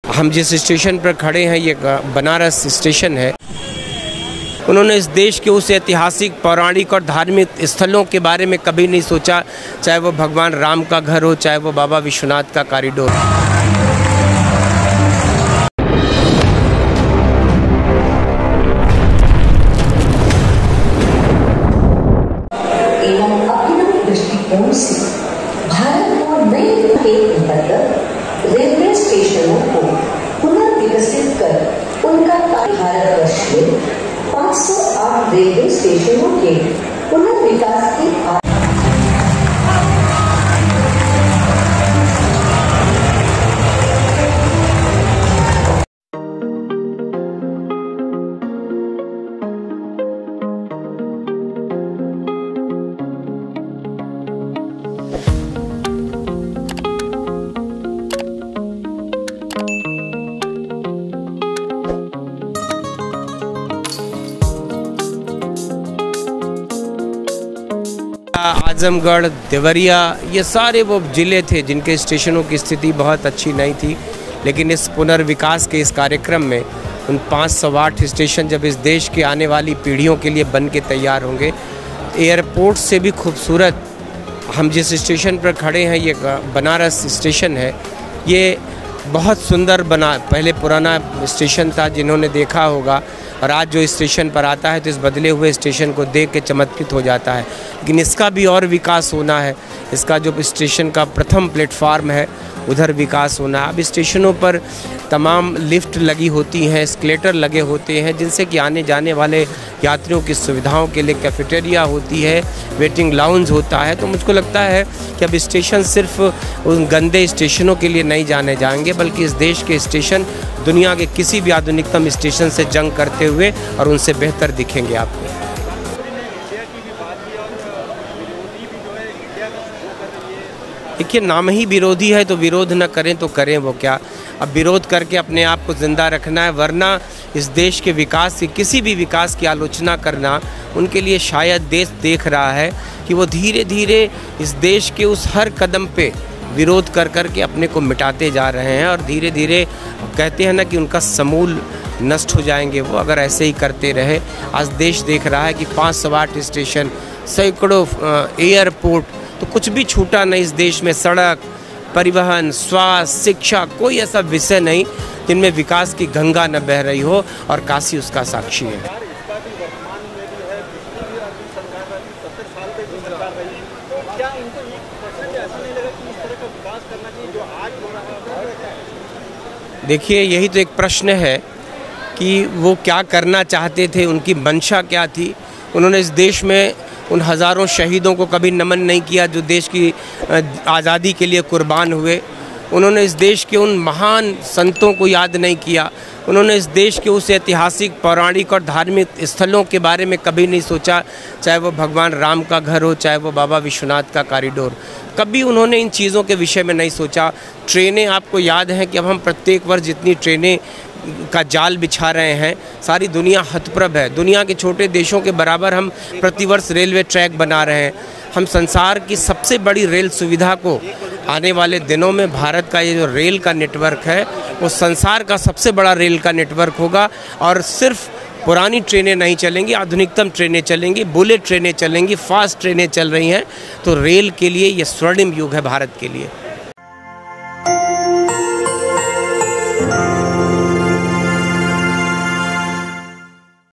हम जिस स्टेशन पर खड़े हैं ये बनारस स्टेशन है। उन्होंने इस देश के उस ऐतिहासिक पौराणिक और धार्मिक स्थलों के बारे में कभी नहीं सोचा, चाहे वो भगवान राम का घर हो, चाहे वो बाबा विश्वनाथ का कॉरिडोर। दृष्टिकोण से भारत को नए के अंतर्गत रेलवे स्टेशनों को पुनर्विकसित कर उनका भारतवर्ष में 508 रेलवे स्टेशनों के पुनर्विकास की आजमगढ़, देवरिया, ये सारे वो ज़िले थे जिनके स्टेशनों की स्थिति बहुत अच्छी नहीं थी। लेकिन इस पुनर्विकास के इस कार्यक्रम में उन 508 स्टेशन जब इस देश के आने वाली पीढ़ियों के लिए बन के तैयार होंगे, एयरपोर्ट से भी खूबसूरत हम जिस स्टेशन पर खड़े हैं ये बनारस स्टेशन है। ये बहुत सुंदर बना, पहले पुराना स्टेशन था जिन्होंने देखा होगा, और आज जो स्टेशन पर आता है तो इस बदले हुए स्टेशन को देख के चमत्कृत हो जाता है। लेकिन इसका भी और विकास होना है। इसका जो स्टेशन का प्रथम प्लेटफार्म है उधर विकास होना है। अब स्टेशनों पर तमाम लिफ्ट लगी होती हैं, एस्केलेटर लगे होते हैं, जिनसे कि आने जाने वाले यात्रियों की सुविधाओं के लिए कैफेटेरिया होती है, वेटिंग लाउंज होता है। तो मुझको लगता है कि अब स्टेशन सिर्फ उन गंदे स्टेशनों के लिए नहीं जाने जाएंगे, बल्कि इस देश के स्टेशन दुनिया के किसी भी आधुनिकतम स्टेशन से जंग करते हुए और उनसे बेहतर दिखेंगे आपको। देखिए, नाम ही विरोधी है तो विरोध न करें तो करें वो क्या। अब विरोध करके अपने आप को ज़िंदा रखना है, वरना इस देश के विकास की, किसी भी विकास की आलोचना करना उनके लिए शायद देश देख रहा है कि वो धीरे धीरे इस देश के उस हर कदम पे विरोध कर कर के अपने को मिटाते जा रहे हैं, और धीरे धीरे कहते हैं ना कि उनका समूल नष्ट हो जाएंगे वो अगर ऐसे ही करते रहे। आज देश देख रहा है कि 508 स्टेशन, सैकड़ों एयरपोर्ट, तो कुछ भी छूटा नहीं इस देश में। सड़क, परिवहन, स्वास्थ्य, शिक्षा, कोई ऐसा विषय नहीं जिनमें विकास की गंगा न बह रही हो, और काशी उसका साक्षी है। देखिए, यही तो एक प्रश्न है कि वो क्या करना चाहते थे, उनकी मंशा क्या थी। उन्होंने इस देश में उन हज़ारों शहीदों को कभी नमन नहीं किया जो देश की आज़ादी के लिए कुर्बान हुए। उन्होंने इस देश के उन महान संतों को याद नहीं किया। उन्होंने इस देश के उस ऐतिहासिक पौराणिक और धार्मिक स्थलों के बारे में कभी नहीं सोचा, चाहे वो भगवान राम का घर हो, चाहे वो बाबा विश्वनाथ का कॉरिडोर। कभी उन्होंने इन चीज़ों के विषय में नहीं सोचा। ट्रेनें, आपको याद है कि अब हम प्रत्येक वर्ष जितनी ट्रेनें का जाल बिछा रहे हैं, सारी दुनिया हतप्रभ है। दुनिया के छोटे देशों के बराबर हम प्रतिवर्ष रेलवे ट्रैक बना रहे हैं। हम संसार की सबसे बड़ी रेल सुविधा को आने वाले दिनों में, भारत का ये जो रेल का नेटवर्क है वो संसार का सबसे बड़ा रेल का नेटवर्क होगा। और सिर्फ पुरानी ट्रेनें नहीं चलेंगी, आधुनिकतम ट्रेनें चलेंगी, बुलेट ट्रेनें चलेंगी, फास्ट ट्रेनें चल रही हैं। तो रेल के लिए ये स्वर्णिम युग है भारत के लिए।